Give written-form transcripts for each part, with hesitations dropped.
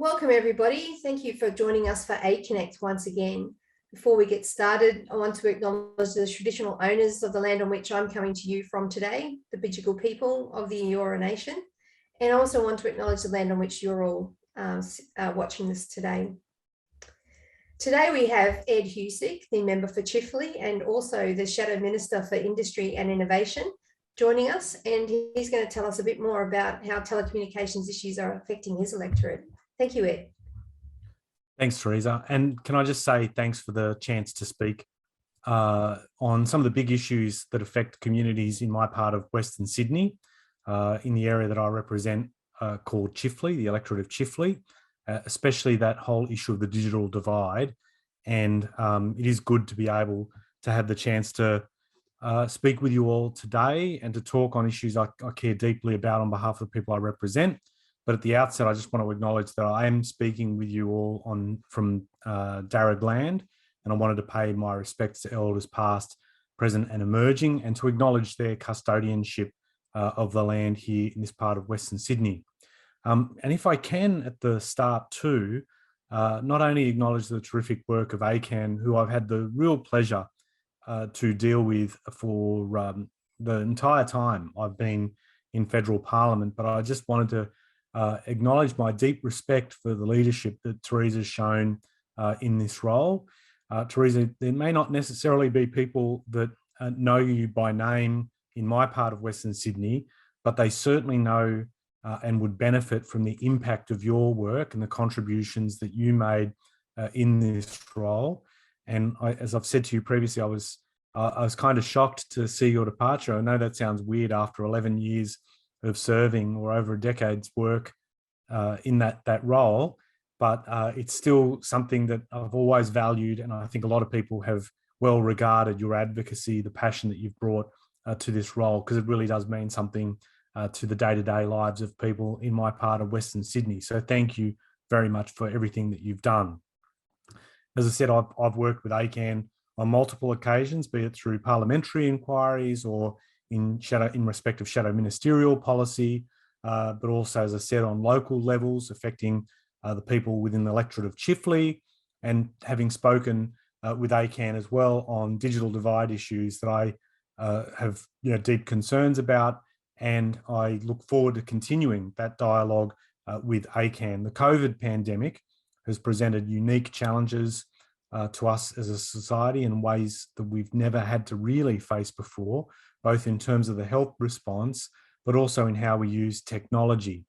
Welcome everybody. Thank you for joining us for AConnect once again. Before we get started, I want to acknowledge the traditional owners of the land on which I'm coming to you from today, the Bidjigal people of the Eora Nation. And I also want to acknowledge the land on which you're all watching this today. Today we have Ed Husic, the member for Chifley, and also the Shadow Minister for Industry and Innovation, joining us, and he's going to tell us a bit more about how telecommunications issues are affecting his electorate. Thank you, Ed. Thanks, Teresa. And can I just say thanks for the chance to speak on some of the big issues that affect communities in my part of Western Sydney, in the area that I represent, called Chifley, the electorate of Chifley, especially that whole issue of the digital divide. And it is good to be able to have the chance to speak with you all today and to talk on issues I care deeply about on behalf of the people I represent. But at the outset, I just want to acknowledge that I am speaking with you all from Darug land, and I wanted to pay my respects to elders past, present and emerging, and to acknowledge their custodianship of the land here in this part of Western Sydney. And if I can at the start too, not only acknowledge the terrific work of ACAN, who I've had the real pleasure to deal with for the entire time I've been in federal parliament, but I just wanted to acknowledge my deep respect for the leadership that Teresa's shown in this role. Teresa, there may not necessarily be people that know you by name in my part of Western Sydney, but they certainly know and would benefit from the impact of your work and the contributions that you made in this role. And as I've said to you previously, I was kind of shocked to see your departure. I know that sounds weird after 11 years of serving, or over a decade's work in that role, but it's still something that I've always valued, and I think a lot of people have well regarded your advocacy, the passion that you've brought to this role, because it really does mean something to the day-to-day lives of people in my part of Western Sydney. So thank you very much for everything that you've done. As I said, I've worked with ACAN on multiple occasions, be it through parliamentary inquiries or in respect of shadow ministerial policy, but also, as I said, on local levels affecting the people within the electorate of Chifley, and having spoken with ACAN as well on digital divide issues that I have deep concerns about, and I look forward to continuing that dialogue with ACAN. The COVID pandemic has presented unique challenges to us as a society in ways that we've never had to really face before, both in terms of the health response, but also in how we use technology.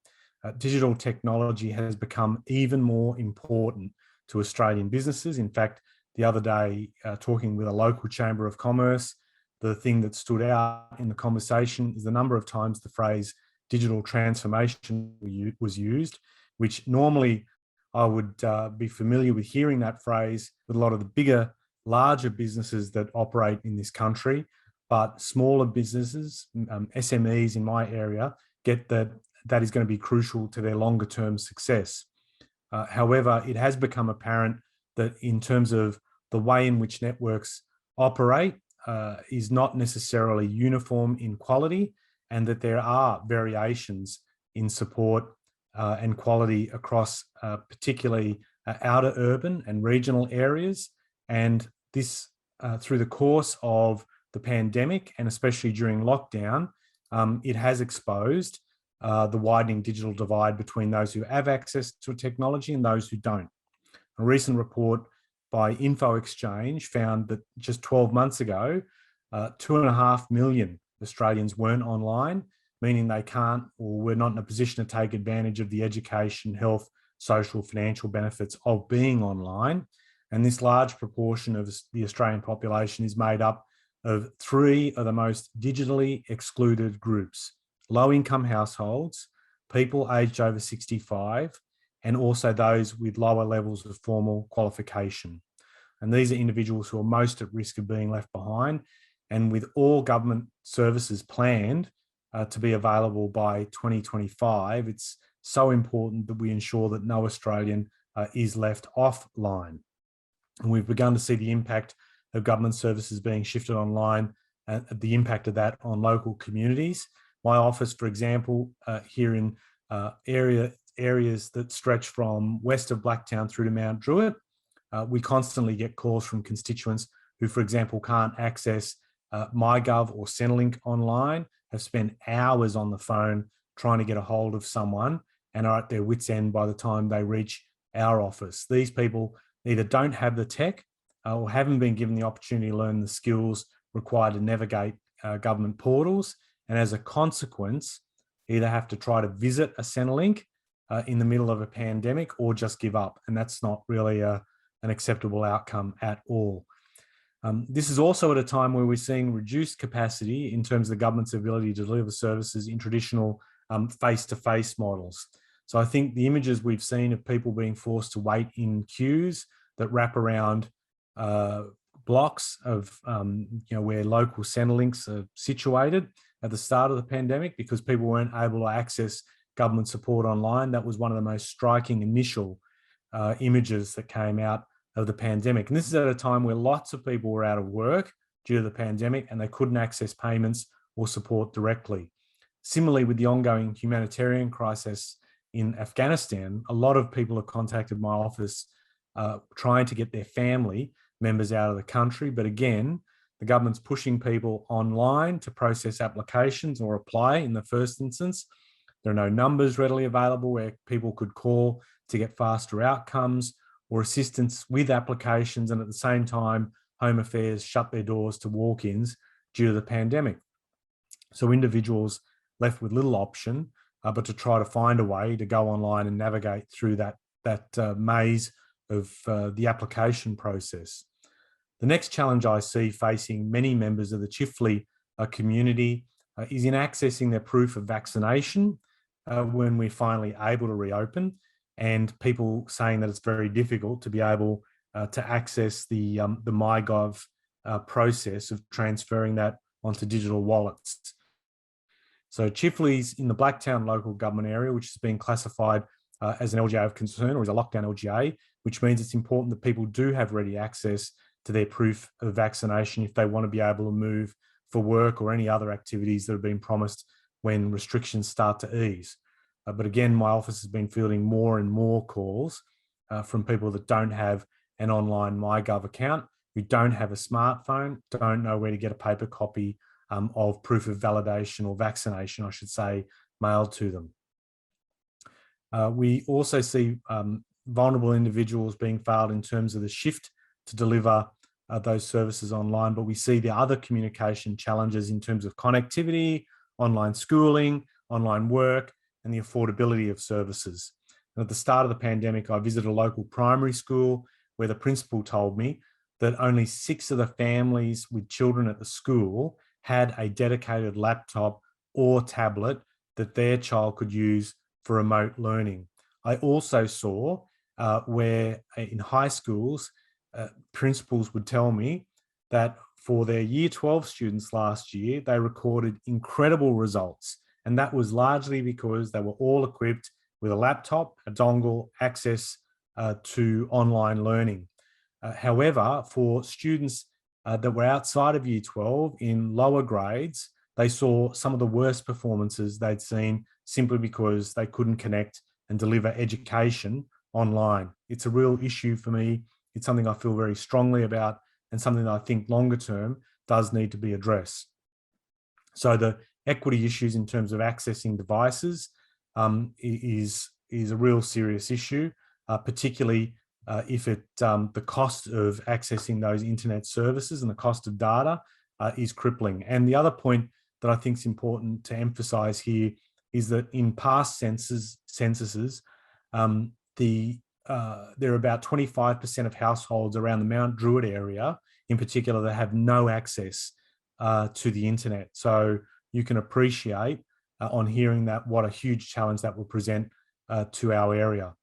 Digital technology has become even more important to Australian businesses. In fact, the other day, talking with a local chamber of commerce, the thing that stood out in the conversation is the number of times the phrase digital transformation was used, which normally I would be familiar with hearing that phrase with a lot of the bigger, larger businesses that operate in this country. But smaller businesses, SMEs in my area, get that is going to be crucial to their longer term success. However, it has become apparent that in terms of the way in which networks operate is not necessarily uniform in quality, and that there are variations in support and quality across particularly outer urban and regional areas. And this, through the course of the pandemic, and especially during lockdown, it has exposed the widening digital divide between those who have access to technology and those who don't. A recent report by Info Exchange found that just 12 months ago, 2.5 million Australians weren't online, meaning they can't or were not in a position to take advantage of the education, health, social, financial benefits of being online. And this large proportion of the Australian population is made up of three of the most digitally excluded groups: low-income households, people aged over 65, and also those with lower levels of formal qualification. And these are individuals who are most at risk of being left behind. And with all government services planned to be available by 2025, it's so important that we ensure that no Australian is left offline. And we've begun to see the impact of government services being shifted online, and the impact of that on local communities. My office, for example, here in area areas that stretch from west of Blacktown through to Mount Druitt, we constantly get calls from constituents who, for example, can't access MyGov or Centrelink online, have spent hours on the phone trying to get a hold of someone and are at their wits' end by the time they reach our office. These people either don't have the tech or haven't been given the opportunity to learn the skills required to navigate government portals, and as a consequence, either have to try to visit a Centrelink in the middle of a pandemic or just give up. And that's not really an acceptable outcome at all. This is also at a time where we're seeing reduced capacity in terms of the government's ability to deliver services in traditional face-to-face models. So I think the images we've seen of people being forced to wait in queues that wrap around blocks of where local Centrelinks are situated at the start of the pandemic because people weren't able to access government support online. That was one of the most striking initial images that came out of the pandemic. And this is at a time where lots of people were out of work due to the pandemic and they couldn't access payments or support directly. Similarly, with the ongoing humanitarian crisis in Afghanistan, a lot of people have contacted my office trying to get their family members out of the country. But again, the government's pushing people online to process applications or apply in the first instance. There are no numbers readily available where people could call to get faster outcomes or assistance with applications, and at the same time, Home Affairs shut their doors to walk-ins due to the pandemic. So individuals left with little option, but to try to find a way to go online and navigate through that maze of the application process. The next challenge I see facing many members of the Chifley community is in accessing their proof of vaccination when we're finally able to reopen, and people saying that it's very difficult to be able to access the MyGov process of transferring that onto digital wallets. So Chifley's in the Blacktown local government area, which has been classified as an LGA of concern or as a lockdown LGA, which means it's important that people do have ready access to their proof of vaccination if they want to be able to move for work or any other activities that have been promised when restrictions start to ease. But again, my office has been fielding more and more calls from people that don't have an online MyGov account, who don't have a smartphone, don't know where to get a paper copy of proof of validation or vaccination, I should say, mailed to them. We also see vulnerable individuals being failed in terms of the shift to deliver those services online, but we see the other communication challenges in terms of connectivity, online schooling, online work, and the affordability of services. And at the start of the pandemic, I visited a local primary school where the principal told me that only 6 of the families with children at the school had a dedicated laptop or tablet that their child could use for remote learning. I also saw where in high schools, principals would tell me that for their Year 12 students last year, they recorded incredible results. And that was largely because they were all equipped with a laptop, a dongle, access to online learning. However, for students that were outside of Year 12 in lower grades, they saw some of the worst performances they'd seen simply because they couldn't connect and deliver education online. It's a real issue for me. It's something I feel very strongly about and something that I think longer term does need to be addressed. So the equity issues in terms of accessing devices is a real serious issue, particularly if the cost of accessing those internet services and the cost of data is crippling. And the other point that I think is important to emphasize here is that in past censuses, there are about 25% of households around the Mount Druitt area in particular that have no access to the internet. So you can appreciate on hearing that what a huge challenge that will present to our area.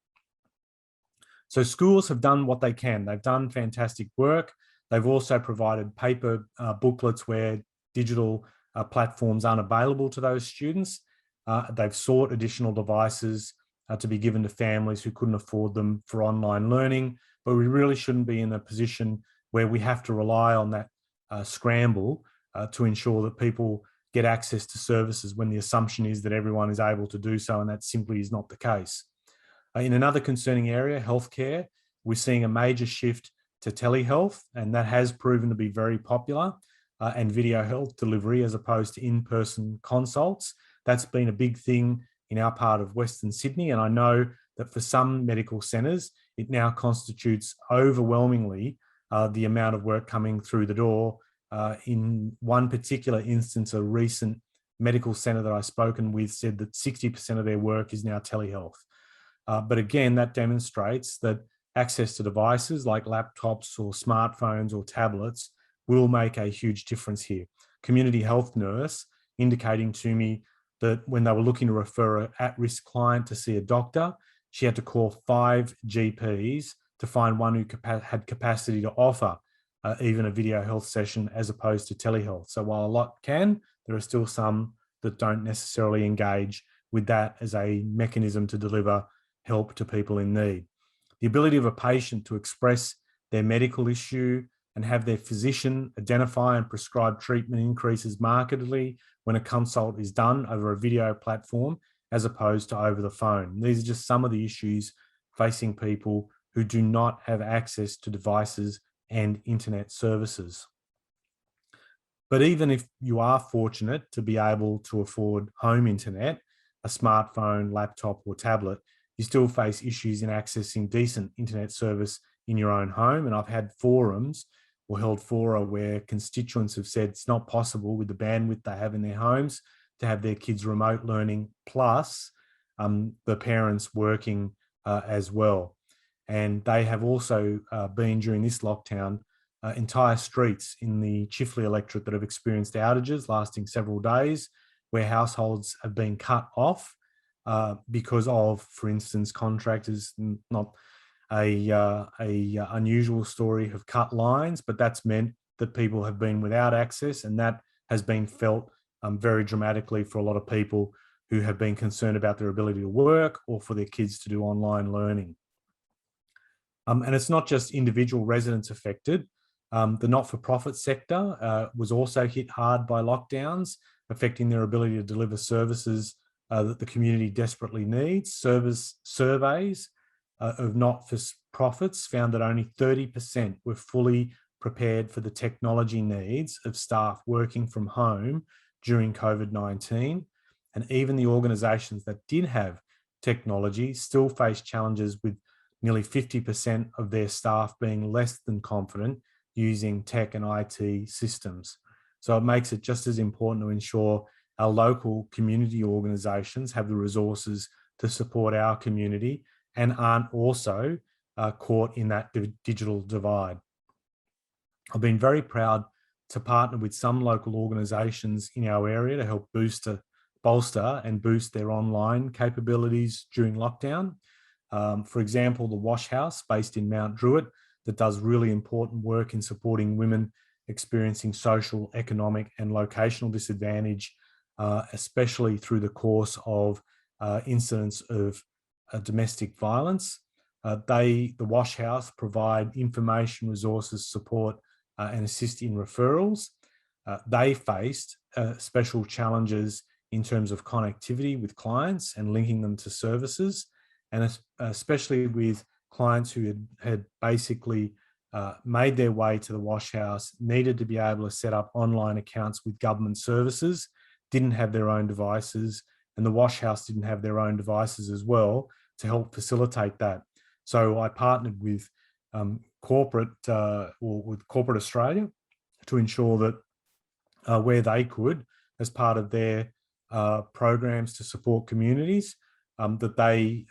So schools have done what they can. They've done fantastic work. They've also provided paper booklets where digital platforms aren't available to those students. They've sought additional devices to be given to families who couldn't afford them for online learning, but we really shouldn't be in a position where we have to rely on that scramble to ensure that people get access to services when the assumption is that everyone is able to do so, and that simply is not the case. In another concerning area, healthcare, we're seeing a major shift to telehealth, and that has proven to be very popular, and video health delivery as opposed to in-person consults. That's been a big thing in our part of Western Sydney, and I know that for some medical centres, it now constitutes overwhelmingly the amount of work coming through the door. In one particular instance, a recent medical centre that I've spoken with said that 60% of their work is now telehealth. But again, that demonstrates that access to devices like laptops or smartphones or tablets will make a huge difference here. Community health nurse indicating to me that when they were looking to refer an at-risk client to see a doctor, she had to call 5 GPs to find one who had capacity to offer even a video health session as opposed to telehealth. So while a lot can, there are still some that don't necessarily engage with that as a mechanism to deliver help to people in need. The ability of a patient to express their medical issue and have their physician identify and prescribe treatment increases markedly when a consult is done over a video platform as opposed to over the phone. These are just some of the issues facing people who do not have access to devices and internet services. But even if you are fortunate to be able to afford home internet, a smartphone, laptop, or tablet, you still face issues in accessing decent internet service in your own home. And I've had forums or held fora where constituents have said it's not possible with the bandwidth they have in their homes to have their kids remote learning plus the parents working as well. And they have also been, during this lockdown, entire streets in the Chifley electorate that have experienced outages lasting several days, where households have been cut off because of, for instance, contractors, not a unusual story, have cut lines, but that's meant that people have been without access, and that has been felt very dramatically for a lot of people who have been concerned about their ability to work or for their kids to do online learning. And it's not just individual residents affected. The not-for-profit sector was also hit hard by lockdowns, affecting their ability to deliver services that the community desperately needs. Surveys of not-for-profits found that only 30% were fully prepared for the technology needs of staff working from home during COVID-19. And even the organisations that did have technology still face challenges, with nearly 50% of their staff being less than confident using tech and IT systems. So it makes it just as important to ensure our local community organisations have the resources to support our community and aren't also caught in that digital divide. I've been very proud to partner with some local organisations in our area to help bolster and boost their online capabilities during lockdown. For example, the Wash House, based in Mount Druitt, that does really important work in supporting women experiencing social, economic and locational disadvantage, especially through the course of incidents of domestic violence. The Wash House provide information, resources, support and assist in referrals. They faced special challenges in terms of connectivity with clients and linking them to services, and especially with clients who had basically made their way to the Wash House, needed to be able to set up online accounts with government services, didn't have their own devices, and the Wash House didn't have their own devices as well to help facilitate that. So I partnered with Corporate Australia to ensure that where they could, as part of their programs to support communities, that they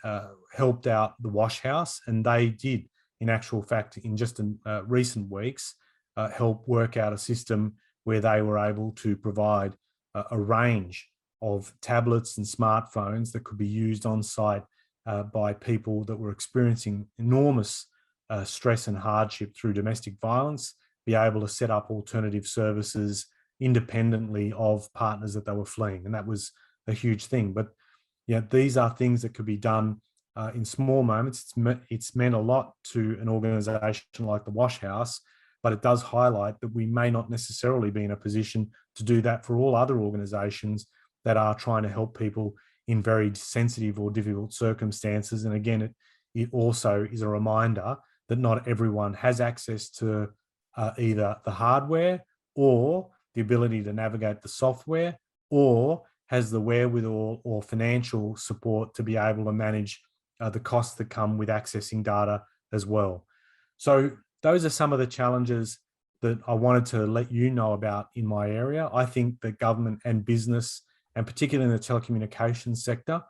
helped out the Wash House, and they did, in actual fact, in just recent weeks, help work out a system where they were able to provide a range of tablets and smartphones that could be used on site by people that were experiencing enormous stress and hardship through domestic violence, be able to set up alternative services independently of partners that they were fleeing. And that was a huge thing. But yeah, these are things that could be done in small moments. It's meant a lot to an organisation like the Wash House, but it does highlight that we may not necessarily be in a position to do that for all other organisations that are trying to help people in very sensitive or difficult circumstances. And again, it also is a reminder that not everyone has access to either the hardware or the ability to navigate the software, or has the wherewithal or financial support to be able to manage the costs that come with accessing data as well. So those are some of the challenges that I wanted to let you know about in my area. I think that government and business, and particularly in the telecommunications sector,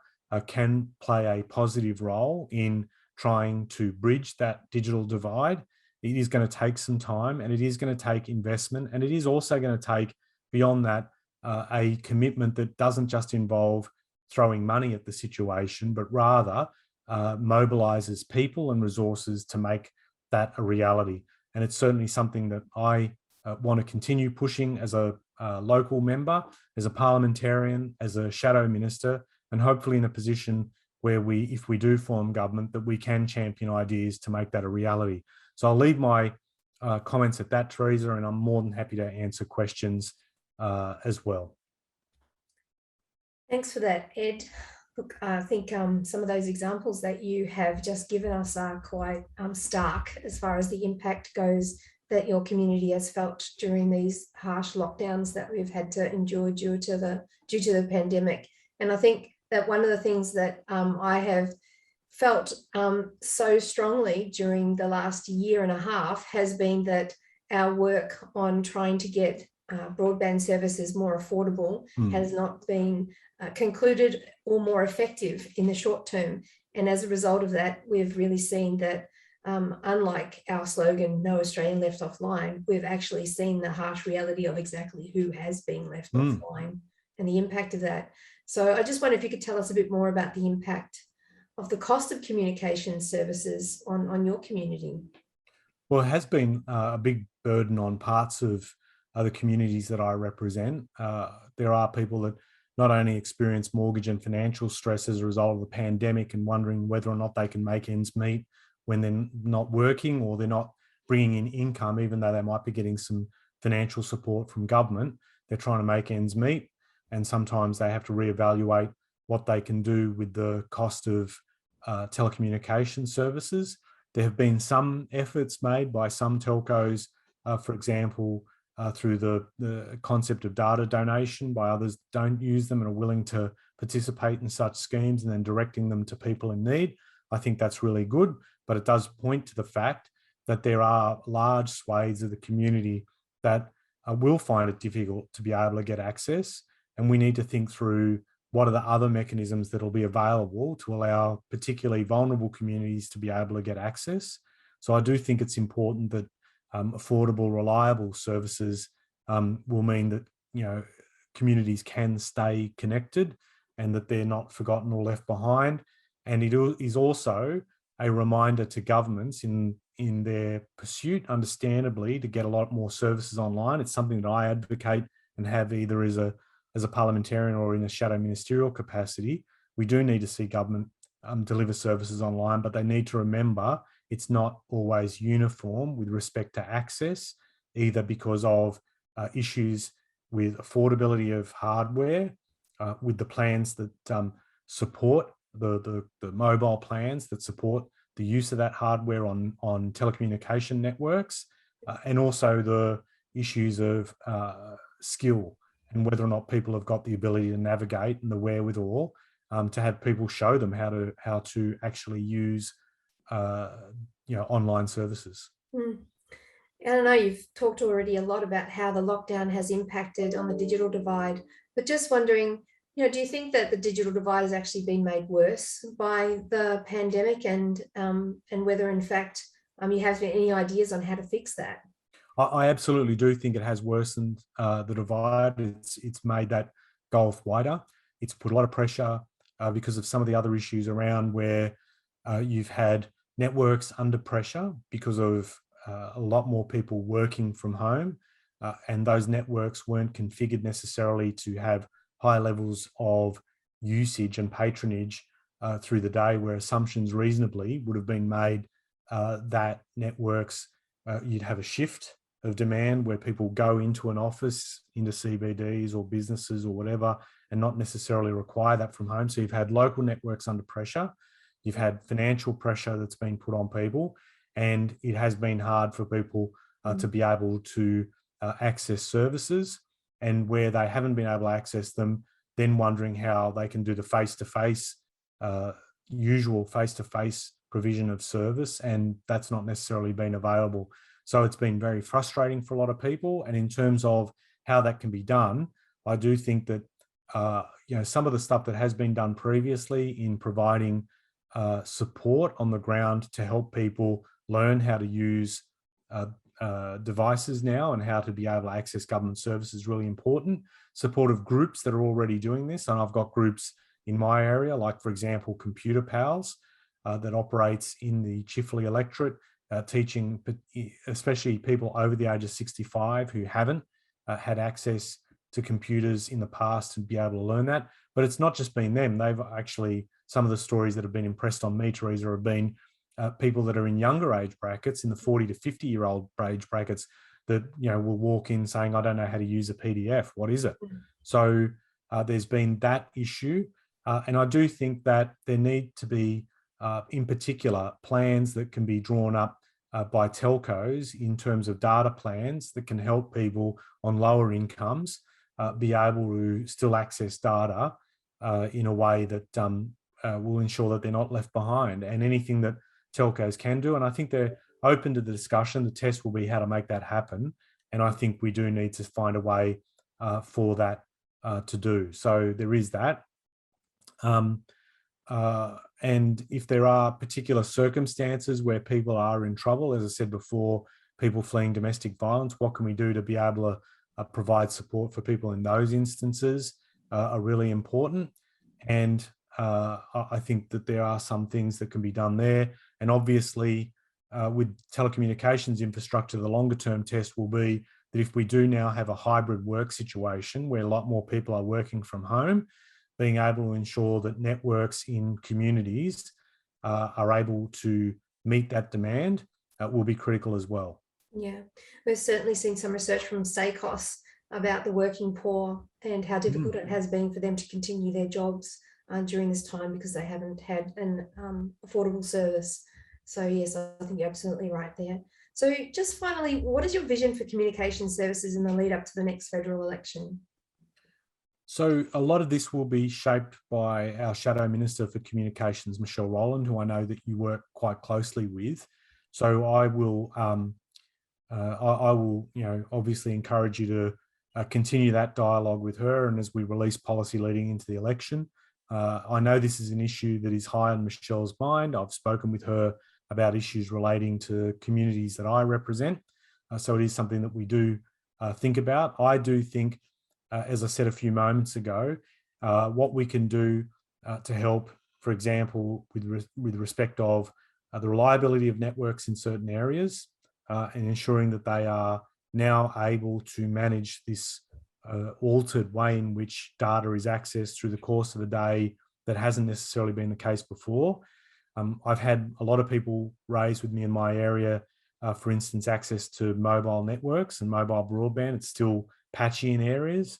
can play a positive role in trying to bridge that digital divide. It is going to take some time, and it is going to take investment, and it is also going to take, beyond that, a commitment that doesn't just involve throwing money at the situation, but rather mobilizes people and resources to make that a reality. And it's certainly something that I want to continue pushing as a local member, as a parliamentarian, as a shadow minister, and hopefully in a position where if we do form government, that we can champion ideas to make that a reality. So I'll leave my comments at that, Teresa, and I'm more than happy to answer questions as well. Thanks for that, Ed. Look, I think some of those examples that you have just given us are quite stark as far as the impact goes that your community has felt during these harsh lockdowns that we've had to endure due to the pandemic. And I think that one of the things that I have felt so strongly during the last year and a half has been that our work on trying to get broadband services more affordable has not been concluded or more effective in the short term. And as a result of that, we've really seen that unlike our slogan, "No Australian Left Offline," we've actually seen the harsh reality of exactly who has been left offline and the impact of that. So I just wonder if you could tell us a bit more about the impact of the cost of communication services on your community. Well, it has been a big burden on parts of the communities that I represent. There are people that not only experience mortgage and financial stress as a result of the pandemic and wondering whether or not they can make ends meet when they're not working or they're not bringing in income, even though they might be getting some financial support from government. They're trying to make ends meet, and sometimes they have to reevaluate what they can do with the cost of telecommunication services. There have been some efforts made by some telcos, for example, through the concept of data donation by others don't use them and are willing to participate in such schemes and then directing them to people in need. I think that's really good, but it does point to the fact that there are large swathes of the community that will find it difficult to be able to get access. And we need to think through what are the other mechanisms that will be available to allow particularly vulnerable communities to be able to get access. So I do think it's important that affordable, reliable services will mean that communities can stay connected and that they're not forgotten or left behind. And it is also a reminder to governments in their pursuit, understandably, to get a lot more services online. It's something that I advocate and have either as a parliamentarian or in a shadow ministerial capacity. We do need to see government deliver services online, but they need to remember it's not always uniform with respect to access, either because of issues with affordability of hardware, with the plans that support the mobile plans that support the use of that hardware on telecommunication networks, and also the issues of skill and whether or not people have got the ability to navigate and the wherewithal to have people show them how to actually use online services. And I know you've talked already a lot about how the lockdown has impacted on the digital divide, but just wondering, do you think that the digital divide has actually been made worse by the pandemic, and whether in fact you have any ideas on how to fix that? I absolutely do think it has worsened the divide. It's made that gulf wider. It's put a lot of pressure because of some of the other issues around where you've had networks under pressure because of a lot more people working from home, and those networks weren't configured necessarily to have high levels of usage and patronage through the day, where assumptions reasonably would have been made that networks, you'd have a shift of demand where people go into an office, into CBDs or businesses or whatever, and not necessarily require that from home. So you've had local networks under pressure, you've had financial pressure that's been put on people, and it has been hard for people to be able to access services, and where they haven't been able to access them, then wondering how they can do the face-to-face, usual face-to-face provision of service, and that's not necessarily been available. So it's been very frustrating for a lot of people. And in terms of how that can be done, I do think that some of the stuff that has been done previously in providing support on the ground to help people learn how to use devices now and how to be able to access government services is really important. Supportive groups that are already doing this, and I've got groups in my area, like for example, Computer Pals, that operates in the Chifley electorate, teaching especially people over the age of 65 who haven't had access to computers in the past to be able to learn that. But it's not just been them. They've actually, some of the stories that have been impressed on me, Teresa, have been people that are in younger age brackets, in the 40 to 50-year-old age brackets, that will walk in saying, I don't know how to use a PDF. What is it? So there's been that issue. And I do think that there need to be, in particular, plans that can be drawn up by telcos in terms of data plans that can help people on lower incomes be able to still access data in a way that will ensure that they're not left behind. And anything that telcos can do, and I think they're open to the discussion. The test will be how to make that happen. And I think we do need to find a way for that to do. So there is that. And if there are particular circumstances where people are in trouble, as I said before, people fleeing domestic violence, what can we do to be able to provide support for people in those instances are really important. And I think that there are some things that can be done there. And obviously, with telecommunications infrastructure, the longer term test will be that if we do now have a hybrid work situation where a lot more people are working from home, being able to ensure that networks in communities are able to meet that demand will be critical as well. Yeah, we've certainly seen some research from SACOS about the working poor and how difficult it has been for them to continue their jobs during this time because they haven't had an affordable service. So yes, I think you're absolutely right there. So just finally, what is your vision for communication services in the lead up to the next federal election? So a lot of this will be shaped by our Shadow Minister for Communications, Michelle Rowland, who I know that you work quite closely with. So I will, obviously encourage you to continue that dialogue with her, and as we release policy leading into the election. I know this is an issue that is high on Michelle's mind. I've spoken with her about issues relating to communities that I represent. So it is something that we do think about. I do think, as I said a few moments ago, what we can do to help, for example, with respect of the reliability of networks in certain areas and ensuring that they are now able to manage this altered way in which data is accessed through the course of a day that hasn't necessarily been the case before. I've had a lot of people raise with me in my area, for instance, access to mobile networks and mobile broadband. It's still patchy in areas.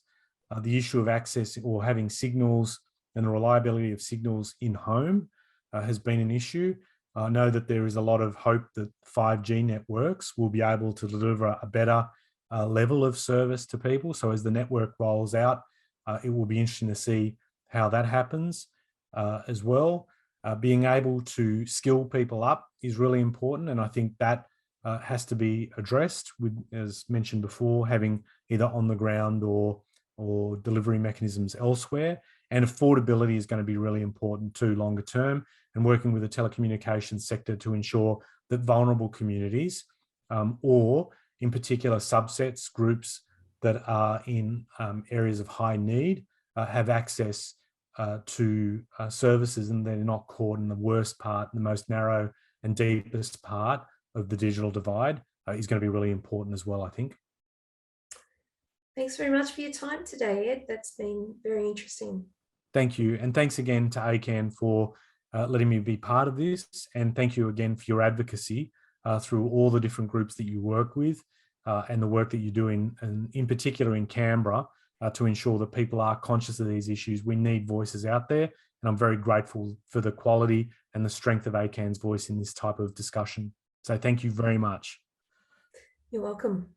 The issue of access or having signals and the reliability of signals in home has been an issue. I know that there is a lot of hope that 5G networks will be able to deliver a better level of service to people. So as the network rolls out, it will be interesting to see how that happens as well. Being able to skill people up is really important. And I think that has to be addressed with, as mentioned before, having either on the ground or delivery mechanisms elsewhere. And affordability is going to be really important too, longer term, and working with the telecommunications sector to ensure that vulnerable communities or in particular subsets, groups that are in areas of high need have access to services, and they're not caught in the worst part, the most narrow and deepest part of the digital divide is going to be really important as well, I think. Thanks very much for your time today, Ed. That's been very interesting. Thank you. And thanks again to ACAN for letting me be part of this. And thank you again for your advocacy through all the different groups that you work with. and the work that you do in particular in Canberra to ensure that people are conscious of these issues. We need voices out there, and I'm very grateful for the quality and the strength of ACAN's voice in this type of discussion. So thank you very much. You're welcome.